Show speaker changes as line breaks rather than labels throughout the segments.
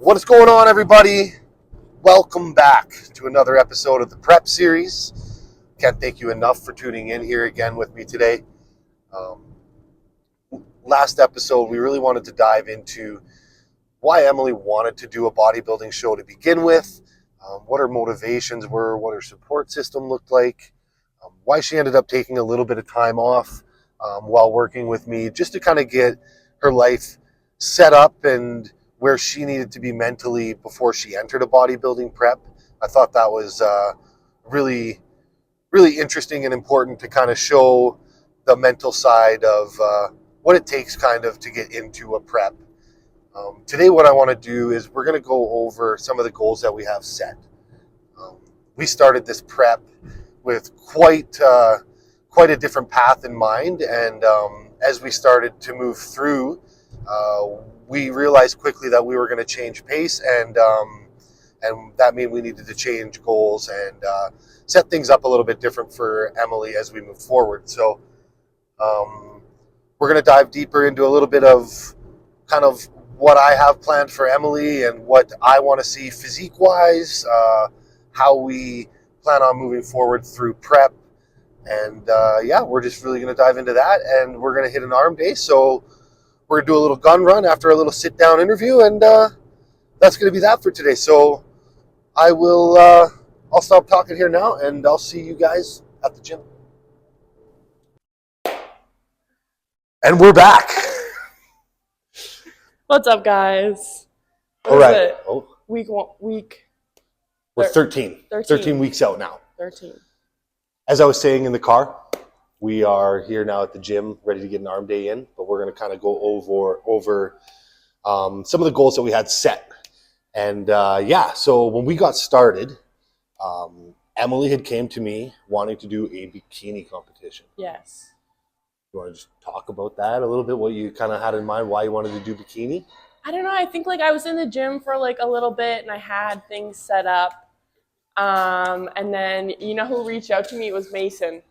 What is going on, everybody? Welcome back to another episode of the Prep Series. Can't thank you enough for tuning in here again with me today. Last episode, we really wanted to dive into why Emily wanted to do a bodybuilding show to begin with, what her motivations were, what her support system looked like, why she ended up taking a little bit of time off while working with me, just to kind of get her life set up and where she needed to be mentally before she entered a bodybuilding prep. I thought that was really, really interesting and important to kind of show the mental side of what it takes kind of to get into a prep. Today what I want to do is we're going to go over some of the goals that we have set. We started this prep with quite a different path in mind, and as we started to move through, we realized quickly that we were going to change pace, and that meant we needed to change goals and set things up a little bit different for Emily as we move forward. So we're going to dive deeper into a little bit of kind of what I have planned for Emily and what I want to see physique-wise, how we plan on moving forward through prep. And we're just really going to dive into that, and we're going to hit an arm day. So we're going to do a little gun run after a little sit-down interview, and that's going to be that for today. So I'll stop talking here now, and I'll see you guys at the gym. And we're back.
What's up, guys?
All right.
Week.
We're 13 weeks out now.
13.
As I was saying in the car, we are here now at the gym, ready to get an arm day in, but we're going to kind of go over some of the goals that we had set. And so when we got started, Emily had came to me wanting to do a bikini competition.
Yes.
You want to just talk about that a little bit, what you kind of had in mind, why you wanted to do bikini?
I don't know. I think I was in the gym for a little bit, and I had things set up. And then you know who reached out to me? It was Mason.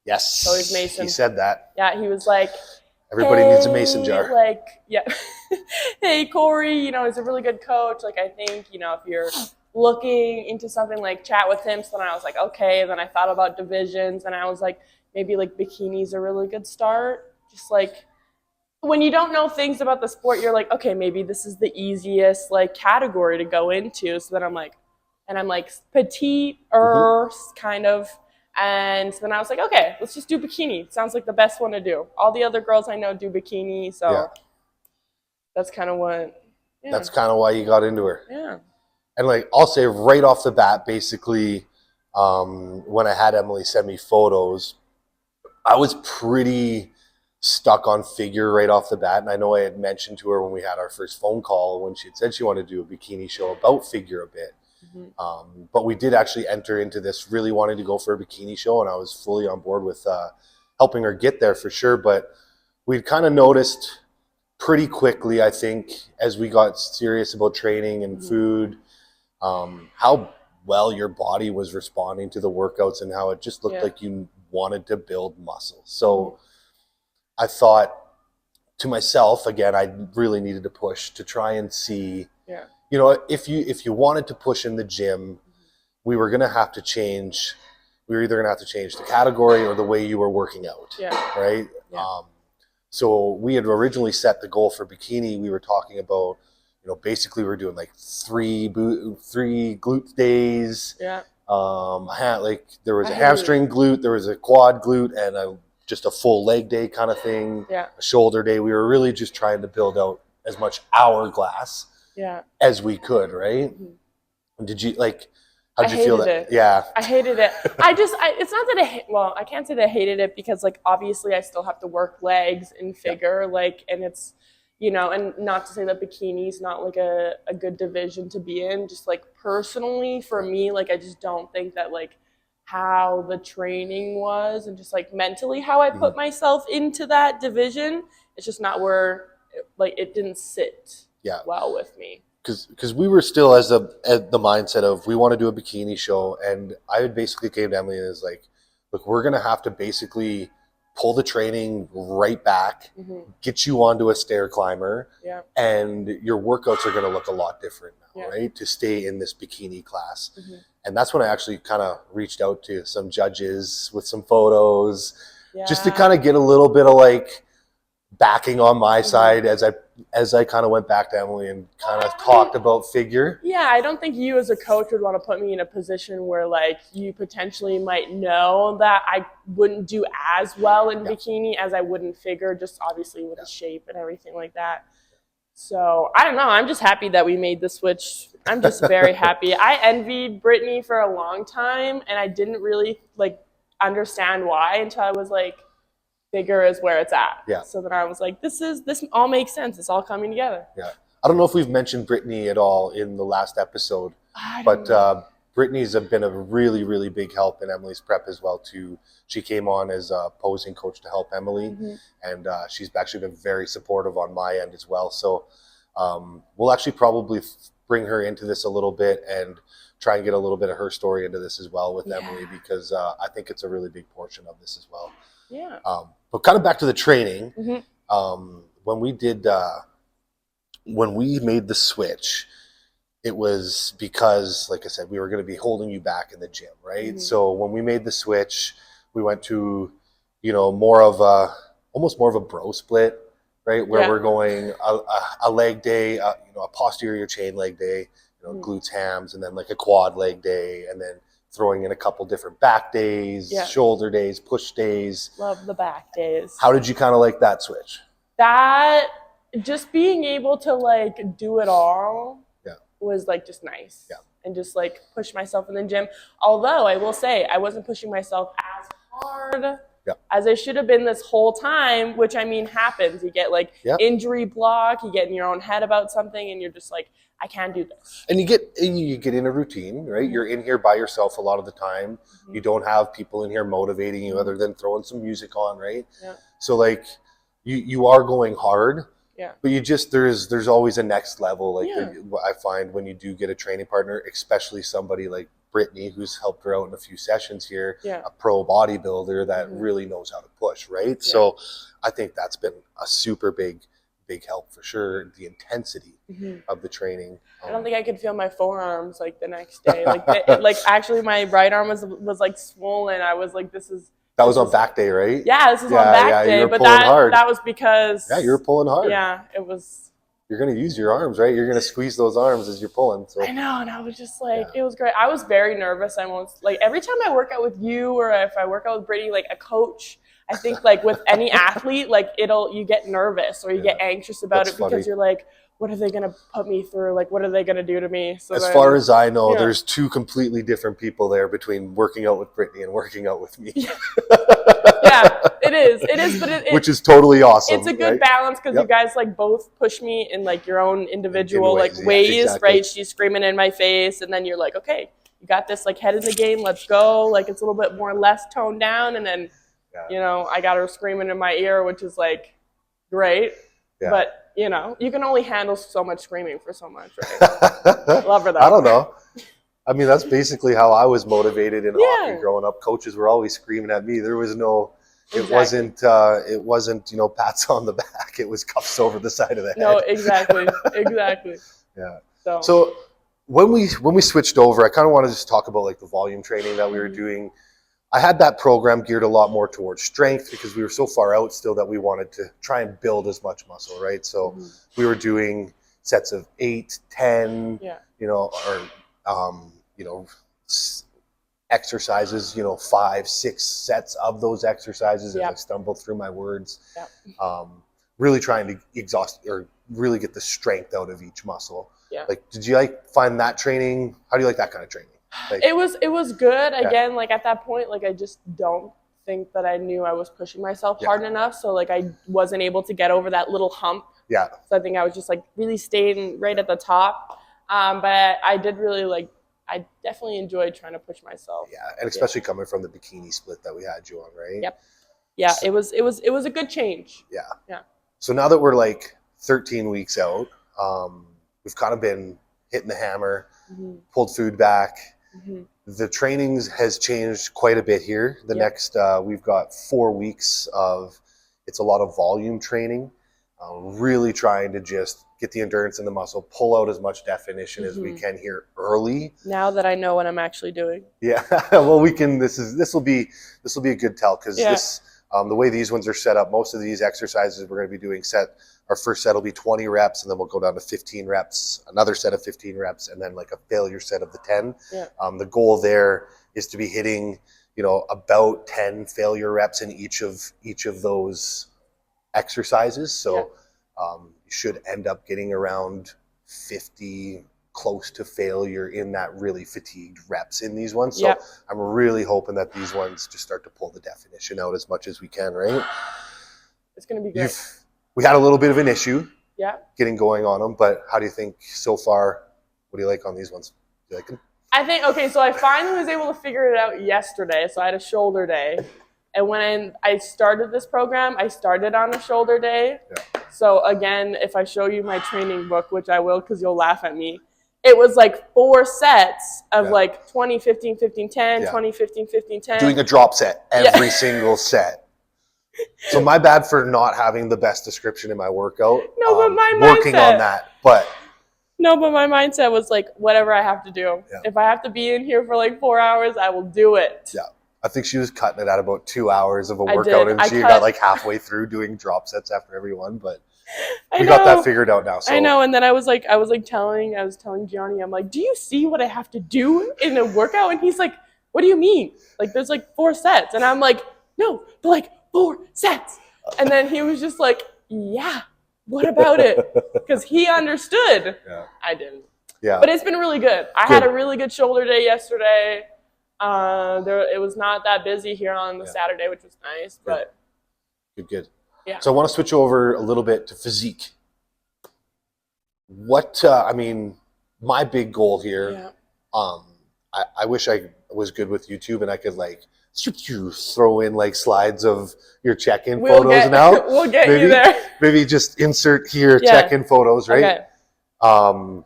Yes.
So he's Mason.
He said that.
Yeah, he was like,
everybody needs a Mason jar.
Hey, Corey, he's a really good coach. I think, if you're looking into something, chat with him. So then I was like, okay. Then I thought about divisions, and I was like, maybe bikini's a really good start. Just when you don't know things about the sport, you're like, okay, maybe this is the easiest category to go into. So then I'm like, petite kind of. And so then I was like, okay, let's just do bikini. Sounds like the best one to do. All the other girls I know do bikini, so that's kind of what. Yeah.
That's kind of why you got into her.
Yeah.
And I'll say right off the bat, basically, when I had Emily send me photos, I was pretty stuck on figure right off the bat. And I know I had mentioned to her when we had our first phone call when she had said she wanted to do a bikini show about figure a bit. Mm-hmm. But we did actually enter into this really wanting to go for a bikini show, and I was fully on board with helping her get there for sure. But we'd kind of noticed pretty quickly, I think, as we got serious about training and food, how well your body was responding to the workouts and how it just looked like you wanted to build muscle. So I thought to myself, again, I really needed to push to try and see, if you wanted to push in the gym, we were going to have to change. We were either going to have to change the category or the way you were working out. Yeah. Right. Yeah. So we had originally set the goal for bikini. We were talking about, basically we were doing 3 glute days. Yeah. There was a hamstring glute, there was a quad glute, and just a full leg day kind of thing. Yeah. A shoulder day. We were really just trying to build out as much hourglass as we could, right? Mm-hmm. Did you how'd you feel that?
It.
Yeah.
I hated it. It's not that I can't say that I hated it because obviously I still have to work legs and figure and it's, and not to say that bikini's not a good division to be in, just personally for me, I just don't think that how the training was and just mentally how I put myself into that division, it's just not where it didn't sit well with me.
Because we were still at the mindset of we want to do a bikini show, and I basically came to Emily and was like, look, we're going to have to basically pull the training right back, get you onto a stair climber,
Yeah.
and your workouts are going to look a lot different now,
Yeah.
right? To stay in this bikini class. And that's when I actually kind of reached out to some judges with some photos, just to kind of get a little bit of like backing on my side as I kind of went back to Emily and kind of talked about figure.
Yeah, I don't think you as a coach would want to put me in a position where like you potentially might know that I wouldn't do as well in bikini as I would in figure, just obviously with the shape and everything like that. So I don't know. I'm just happy that we made the switch. I'm just very happy. I envied Brittany for a long time, and I didn't really like understand why until I was like, figure is where it's at.
Yeah.
So then I was like, this all makes sense. It's all coming together.
Yeah. I don't know if we've mentioned Brittany at all in the last episode, but Brittany's been a really, really big help in Emily's prep as well too. She came on as a posing coach to help Emily, and she's actually been very supportive on my end as well. So we'll actually probably bring her into this a little bit and try and get a little bit of her story into this as well with Emily, because I think it's a really big portion of this as well.
Yeah.
But kind of back to the training, when we made the switch, it was because, like I said, we were going to be holding you back in the gym, right? So when we made the switch, we went to, almost more of a bro split, right? Where we're going a leg day, a posterior chain leg day, glutes, hams, and then like a quad leg day, and then throwing in a couple different back days, shoulder days, push days.
Love the back days.
How did you kind of like that switch?
That, just being able to like do it all was like just nice. Yeah. And just like push myself in the gym. Although I will say I wasn't pushing myself as hard as I should have been this whole time, which I mean happens. You get like injury block, you get in your own head about something, and you're just like, I can't do this. And you get
in a routine, right? You're in here by yourself a lot of the time. You don't have people in here motivating you other than throwing some music on, right? Yeah. So like you are going hard. Yeah. But there's always a next level. Like I find when you do get a training partner, especially somebody like Brittany, who's helped her out in a few sessions here, a pro bodybuilder that really knows how to push, right? Yeah. So I think that's been a super big help for sure. The intensity of the training.
I don't think I could feel my forearms like the next day. Like actually my right arm was like swollen. I was like,
that was on back day, right?
Yeah, this is on back day. But that was because
you were pulling hard.
Yeah, it was.
You're gonna use your arms, right? You're gonna squeeze those arms as you're pulling. So
I know, and I was just like, it was great. I was very nervous. I almost like every time I work out with you or if I work out with Brittany, like a coach. I think like with any athlete, like you get nervous or you get anxious about it because you're like, what are they going to put me through? Like, what are they going to do to me? So
as far as I know, there's two completely different people there between working out with Brittany and working out with me.
Yeah, it is. But
which is totally awesome.
It's a good balance because you guys like both push me in like your own individual ways, right? She's screaming in my face, and then you're like, okay, you got this, like head in the game, let's go. Like it's a little bit more less toned down, and then I got her screaming in my ear, which is like great, but. You can only handle so much screaming for so much, right? Love her though.
I don't know. I mean, that's basically how I was motivated in hockey growing up. Coaches were always screaming at me. There was no, it wasn't, pats on the back. It was cuffs over the side of the head.
No, exactly.
Yeah. So when we switched over, I kind of want to just talk about like the volume training that we were doing. I had that program geared a lot more towards strength because we were so far out still that we wanted to try and build as much muscle, right? So we were doing sets of 8, 10, exercises, 5, 6 sets of those exercises as I stumbled through my words. Really trying to exhaust or really get the strength out of each muscle. Yeah. Like, did you find that training? How do you like that kind of training? Like,
it was good. Again, like at that point, like I just don't think that I knew I was pushing myself hard enough. So like I wasn't able to get over that little hump. Yeah. So I think I was just like really staying right at the top. But I did really I definitely enjoyed trying to push myself.
Yeah, and especially coming from the bikini split that we had you on, right?
Yep. Yeah, so, it was a good change.
Yeah. Yeah. So now that we're like 13 weeks out, we've kind of been hitting the hammer, pulled food back.
Mhm.
The trainings has changed quite a bit here. The
Yep.
next, we've got 4 weeks of, it's a lot of volume training, really trying to just get the endurance in the muscle, pull out as much definition as we
Mhm.
can here early.
Now that I know what I'm actually doing.
Yeah, well, we can. This will be a good tell because
Yeah.
the way these ones are set up, most of these exercises we're going to be doing our first set will be 20 reps, and then we'll go down to 15 reps, another set of 15 reps, and then like a failure set of the 10.
Yeah.
The goal there is to be hitting, about 10 failure reps in each of those exercises. So you should end up getting around 50 close to failure in that really fatigued reps in these ones. So
Yep.
I'm really hoping that these ones just start to pull the definition out as much as we can, right?
It's going to be great.
We had a little bit of an issue
Yeah.
getting going on them, but how do you think so far? What do you like on these ones? Do you like them?
I think, okay, so I finally was able to figure it out yesterday. So I had a shoulder day. And when I started this program, I started on a shoulder day.
Yeah.
So again, if I show you my training book, which I will because you'll laugh at me, it was like 4 sets of like 20, 15, 15, 10, 20, 15, 15, 10.
Doing a drop set every single set. So my bad for not having the best description in my workout.
No, but my
working
mindset.
on that, but
No, but my mindset was like, whatever I have to do.
Yeah.
If I have to be in here for like 4 hours, I will do it.
Yeah. I think she was cutting it at about 2 hours of a
I
workout,
did.
and she got like halfway through doing drop sets after every one. But we got that figured out now. So
I know, and then I was telling Gianni, I'm like, do you see what I have to do in a workout? And he's like, what do you mean? Like, there's like 4 sets, and I'm like, no, but like 4 sets. And then he was just like, yeah, what about it? Because he understood.
Yeah.
I didn't.
Yeah.
But it's been really good. I had a really good shoulder day yesterday. It was not that busy here on the Saturday, which was nice. But
good.
Yeah.
So I want to switch over a little bit to physique. What my big goal here. I wish I was good with YouTube and I could like throw in like slides of your check-in photos now.
We'll get you there.
Maybe just insert here check-in photos, right?
Okay.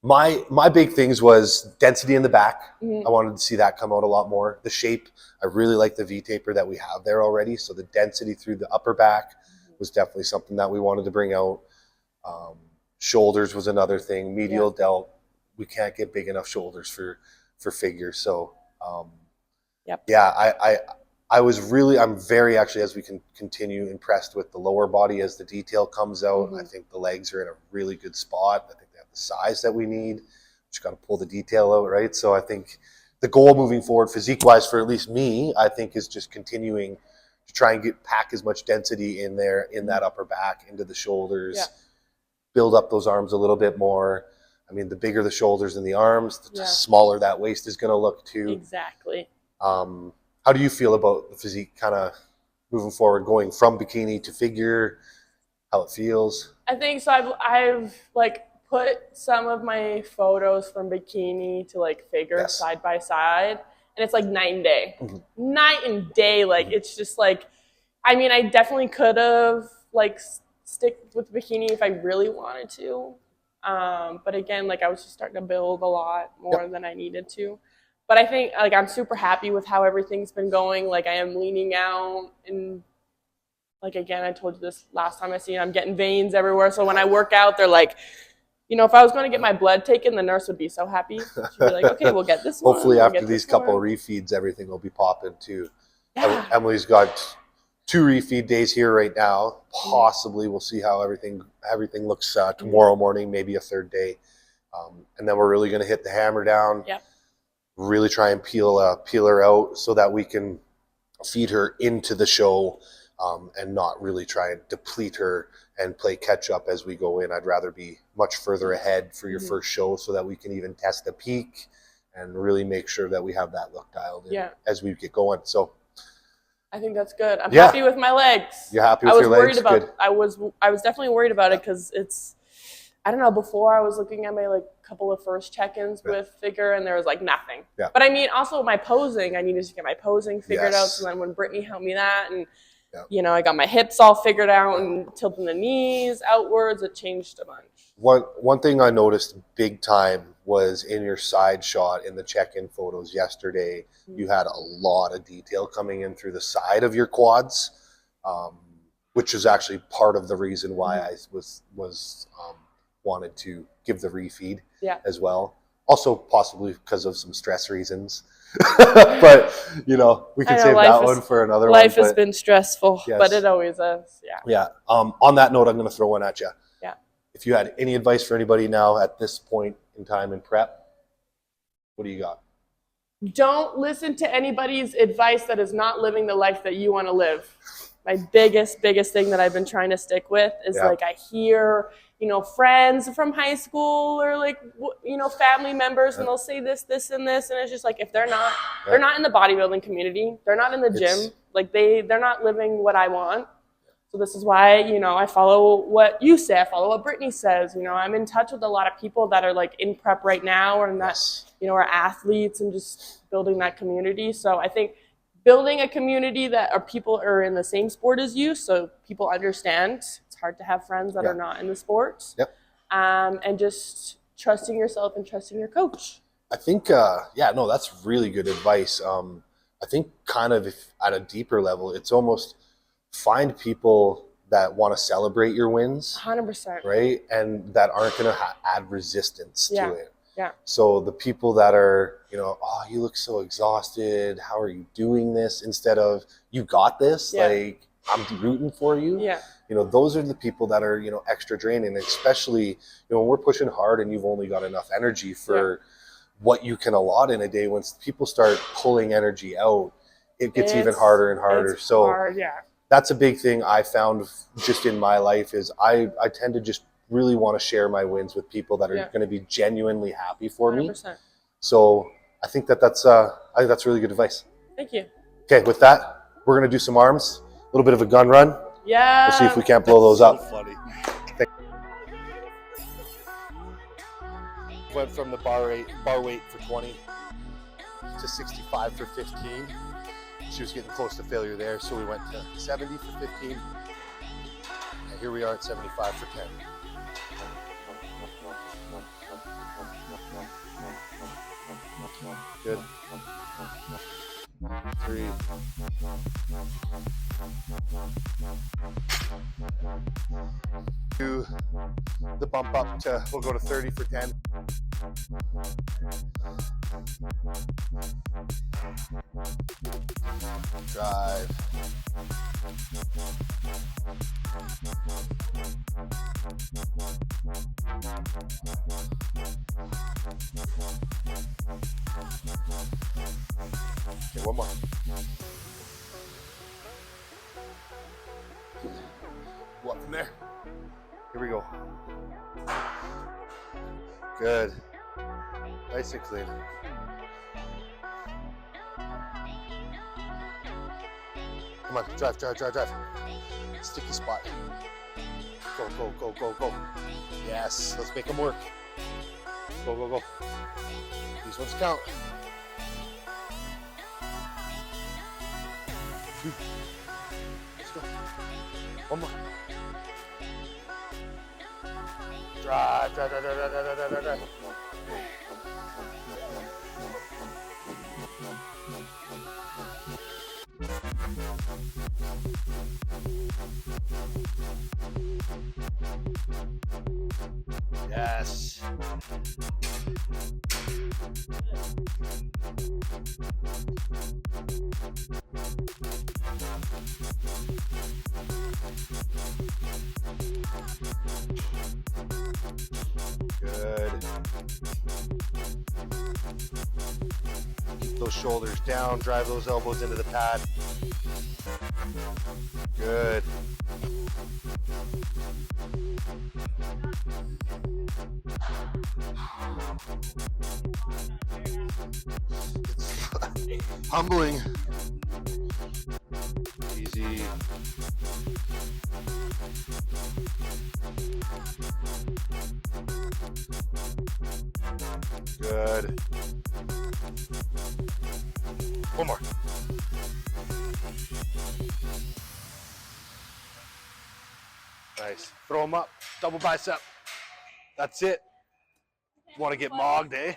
My big things was density in the back.
Mm-hmm.
I wanted to see that come out a lot more. The shape, I really like the V-taper that we have there already. So the density through the upper back was definitely something that we wanted to bring out. Shoulders was another thing. Medial delt, we can't get big enough shoulders for figures. So I'm very actually, as we can continue, impressed with the lower body as the detail comes out. I think the legs are in a really good spot. I think they have the size that we need. Just got to pull the detail out, right? So I think the goal moving forward, physique-wise, for at least me, I think is just continuing to try and pack as much density in there, in that upper back, into the shoulders, build up those arms a little bit more. I mean, the bigger the shoulders and the arms, the smaller that waist is going to look too.
Exactly.
How do you feel about the physique kind of moving forward, going from bikini to figure, how it feels?
I think so. I've like put some of my photos from bikini to like figure side by side, and it's like night and day.
Mm-hmm.
Night and day. Like it's just like, I mean, I definitely could have like stick with bikini if I really wanted to. But again, like I was just starting to build a lot more than I needed to. But I think like I'm super happy with how everything's been going. Like I am leaning out, and like again, I told you this last time I seen, I'm getting veins everywhere. So when I work out, they're like, if I was going to get my blood taken, the nurse would be so happy. She'd be like, okay, we'll get this one.
Hopefully after these couple refeeds, everything will be popping too. Yeah. Emily's got 2 refeed days here right now. Possibly we'll see how everything looks tomorrow morning, maybe a 3rd day. And then we're really going to hit the hammer down.
Yep.
Really try and peel her out so that we can feed her into the show and not really try and deplete her and play catch up as we go in. I'd rather be much further ahead for your first show so that we can even test a peak and really make sure that we have that look dialed in as we get going. So
I think that's good. I'm happy with my legs.
You're happy with your legs?
Good. I was definitely worried about it because it's, I don't know, before I was looking at my like couple of first check-ins with figure and there was like nothing. Yeah. But I mean, also my posing, I needed to get my posing figured out. So then when Brittany helped me that, and
Yeah.
You know, I got my hips all figured out and tilting the knees outwards. It changed a bunch.
One thing I noticed big time was in your side shot in the check-in photos yesterday, you had a lot of detail coming in through the side of your quads, which was actually part of the reason why I was wanted to give the refeed as well. Also possibly because of some stress reasons. But, you know, we can save that one for another one.
Life has been stressful,
yes.
but it always is. Yeah.
Yeah. On that note, I'm going to throw one at you.
Yeah.
If you had any advice for anybody now at this point in time in prep, what do you got?
Don't listen to anybody's advice that is not living the life that you want to live. My biggest thing that I've been trying to stick with is like I hear, you know, friends from high school or like, you know, family members, and they'll say this, and this, and it's just like, if they're not in the bodybuilding community, they're not in the gym, like they're not living what I want. So this is why, you know, I follow what you say, I follow what Brittany says. You know, I'm in touch with a lot of people that are like in prep right now, and that, you know, are athletes, and just building that community. So I think building a community that are people are in the same sport as you, so people understand. It's hard to have friends that are not in the sport. And just trusting yourself and trusting your coach.
I think, that's really good advice. I think kind of if at a deeper level, it's almost find people that want to celebrate your wins.
100%.
Right? And that aren't going to add resistance to it.
Yeah.
So the people that are, you know, oh, you look so exhausted. How are you doing this? Instead of, you got this. Like, I'm rooting for you.
Yeah.
You know, those are the people that are, you know, extra draining, especially, you know, when we're pushing hard and you've only got enough energy for what you can allot in a day. Once people start pulling energy out, it gets even harder and harder. So
hard,
that's a big thing I found just in my life is I tend to just really want to share my wins with people that are going to be genuinely happy for
100%.
me. So I think that's really good advice.
Thank you.
Okay, with that, we're going to do some arms, a little bit of a gun run.
Yeah.
We'll see if we can't blow those up. Funny. Went from the bar weight for 20 to 65 for 15. She was getting close to failure there, so we went to 70 for 15. And here we are at 75 for 10. Good. 3. Do the bump up to, we'll go to 30 for 10. Drive. Okay, one more. Go up from there. Here we go. Good. Nice and clean. Come on, drive. Sticky spot. Go. Yes, let's make them work. Go. These ones count. Let's go. One more. Drive. Yes. Good. Keep those shoulders down, drive those elbows into the pad. Good. It's humbling. Easy. Good. One more. Nice. Throw them up. Double bicep. That's it. Want to get mogged, eh?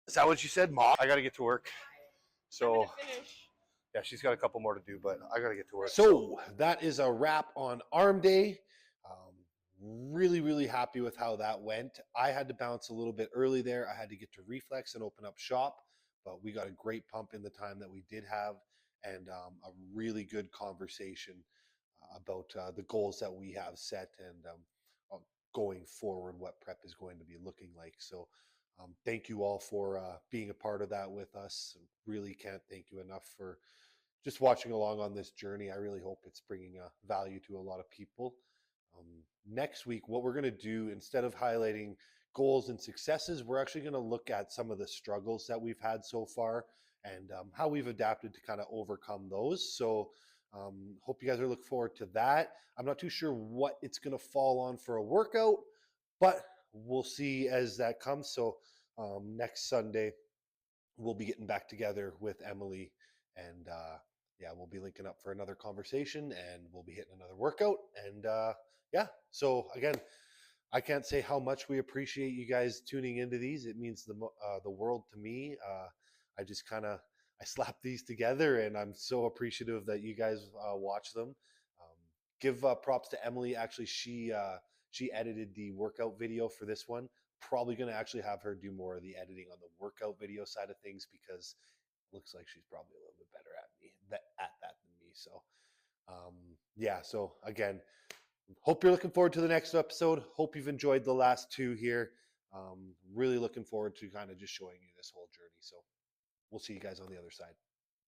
Is that what you said, mog? I got to get to work. So, yeah, she's got a couple more to do, but I got to get to work. So that is a wrap on Arm Day. Really, really happy with how that went. I had to bounce a little bit early there. I had to get to Reflex and open up shop, but we got a great pump in the time that we did have, and a really good conversation about the goals that we have set and going forward, what prep is going to be looking like. So thank you all for being a part of that with us. Really can't thank you enough for just watching along on this journey. I really hope it's bringing value to a lot of people. Next week, what we're going to do, instead of highlighting goals and successes, we're actually going to look at some of the struggles that we've had so far and how we've adapted to kind of overcome those. So hope you guys are looking forward to that. I'm not too sure what it's going to fall on for a workout, but we'll see as that comes. So next Sunday, we'll be getting back together with Emily, and yeah, we'll be linking up for another conversation, and we'll be hitting another workout. And yeah, so again, I can't say how much we appreciate you guys tuning into these. It means the world to me. I just kind of slap these together, and I'm so appreciative that you guys watch them. Give props to Emily. Actually, she edited the workout video for this one. Probably going to actually have her do more of the editing on the workout video side of things, because it looks like she's probably a little bit better at that than me. So yeah, so again, hope you're looking forward to the next episode. Hope you've enjoyed the last two here. Really looking forward to kind of just showing you this whole journey. So we'll see you guys on the other side.